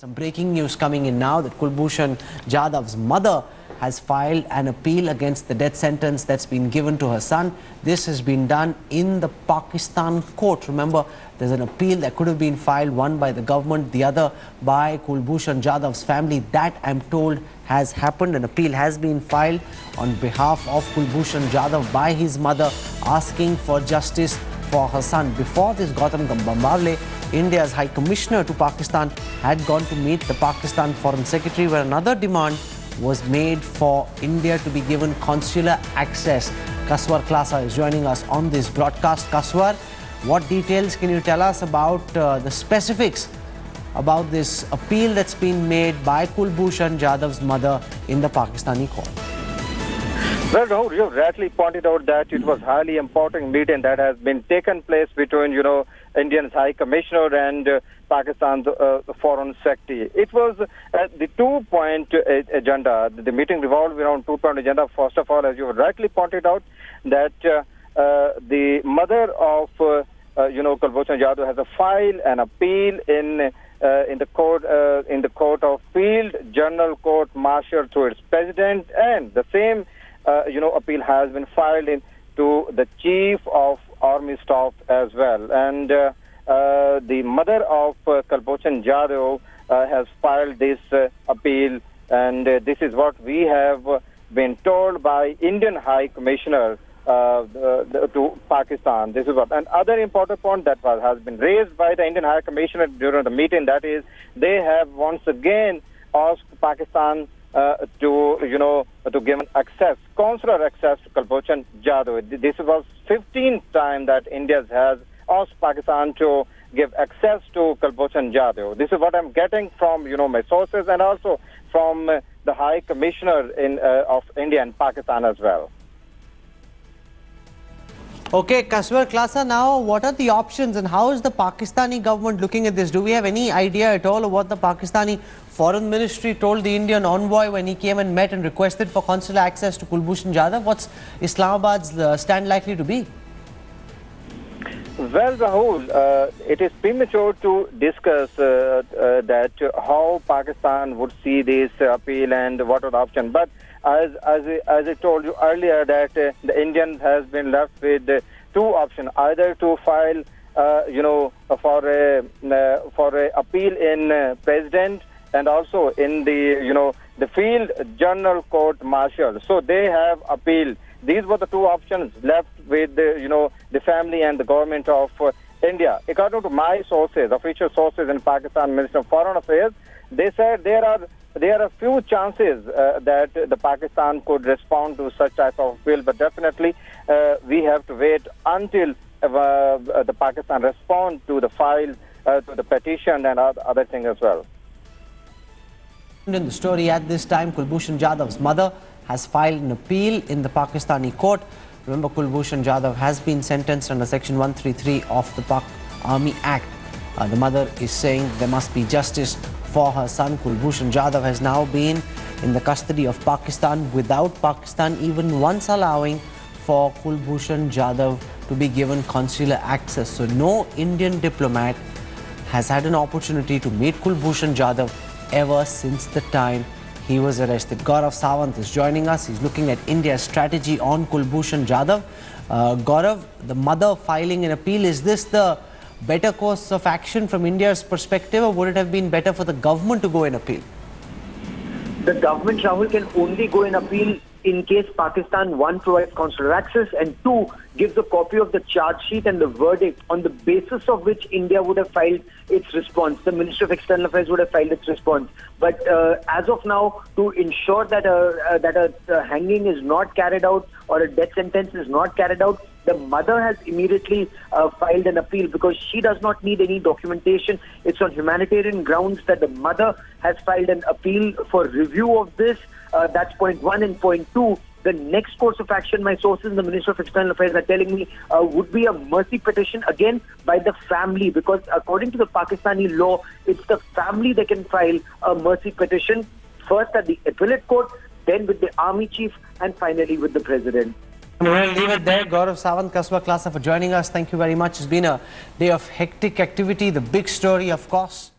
Some breaking news coming in now that Kulbhushan Jadhav's mother has filed an appeal against the death sentence that's been given to her son. This has been done in the Pakistan court. Remember, there's an appeal that could have been filed, one by the government, the other by Kulbhushan Jadhav's family. That, I'm told, has happened. An appeal has been filed on behalf of Kulbhushan Jadhav by his mother, asking for justice for her son. Before this, Gautam Gambhir, India's High Commissioner to Pakistan, had gone to meet the Pakistan Foreign Secretary, where another demand was made for India to be given consular access. Kaswar Klasa is joining us on this broadcast. Kaswar, what details can you tell us about the specifics about this appeal that's been made by Kulbhushan Jadhav's mother in the Pakistani court? Well, Rahul, you rightly pointed out that it was highly important meeting that has been taken place between, India's High Commissioner and Pakistan's Foreign Secretary. It was the two-point agenda. The meeting revolved around two-point agenda. First of all, as you rightly pointed out, that the mother of, Kulbhushan Jadhav has filed an appeal in the court of field, General Court Martial through its president, and the same appeal has been filed to the Chief of Army Staff as well. And the mother of Kulbhushan Jadhav has filed this appeal, and this is what we have been told by Indian High Commissioner to Pakistan. This is what. And other important point that has been raised by the Indian High Commissioner during the meeting, that is, they have once again asked Pakistan to give access, consular access to Kulbhushan Jadhav. This was 15th time that India has asked Pakistan to give access to Kulbhushan Jadhav. This is what I'm getting from my sources, and also from the High Commissioner of India and Pakistan as well. Okay, Kaswar Klasa, now what are the options and how is the Pakistani government looking at this? Do we have any idea at all of what the Pakistani Foreign Ministry told the Indian envoy when he came and met and requested for consular access to Kulbhushan Jadhav? What's Islamabad's stand likely to be? Well, Rahul, it is premature to discuss that how Pakistan would see this appeal and what are the options. But as I told you earlier, that the Indian has been left with two options: either to file, for a appeal in president, and also in the field General Court Martial. So they have appealed. These were the two options left with the family and the government of India. According to my sources, official sources in Pakistan Ministry of Foreign Affairs, they said there are a few chances that the Pakistan could respond to such type of appeal, but definitely we have to wait until the Pakistan respond to the file, to the petition and other things as well. In the story at this time, Kulbhushan Jadhav's mother has filed an appeal in the Pakistani court. Remember, Kulbhushan Jadhav has been sentenced under Section 133 of the Pak Army Act. The mother is saying there must be justice for her son. Kulbhushan Jadhav has now been in the custody of Pakistan without Pakistan even once allowing for Kulbhushan Jadhav to be given consular access. So no Indian diplomat has had an opportunity to meet Kulbhushan Jadhav ever since the time he was arrested. Gaurav Sawant is joining us. He's looking at India's strategy on Kulbhushan Jadhav. Gaurav, the mother filing an appeal, is this the better course of action from India's perspective, or would it have been better for the government to go and appeal? The government, Rahul, can only go and appeal in case Pakistan, one, provides consular access, and two, gives a copy of the charge sheet and the verdict on the basis of which India would have filed its response. The Ministry of External Affairs would have filed its response. But as of now, to ensure that a hanging is not carried out or a death sentence is not carried out, the mother has immediately filed an appeal because she does not need any documentation. It's on humanitarian grounds that the mother has filed an appeal for review of this. That's point one. And point two, the next course of action, my sources in the Ministry of External Affairs are telling me, would be a mercy petition again by the family, because according to the Pakistani law, it's the family that can file a mercy petition, first at the appellate court, then with the army chief, and finally with the president. We'll leave it there. Gaurav Sawant, Kaswar Klasa, for joining us. Thank you very much. It's been a day of hectic activity. The big story, of course,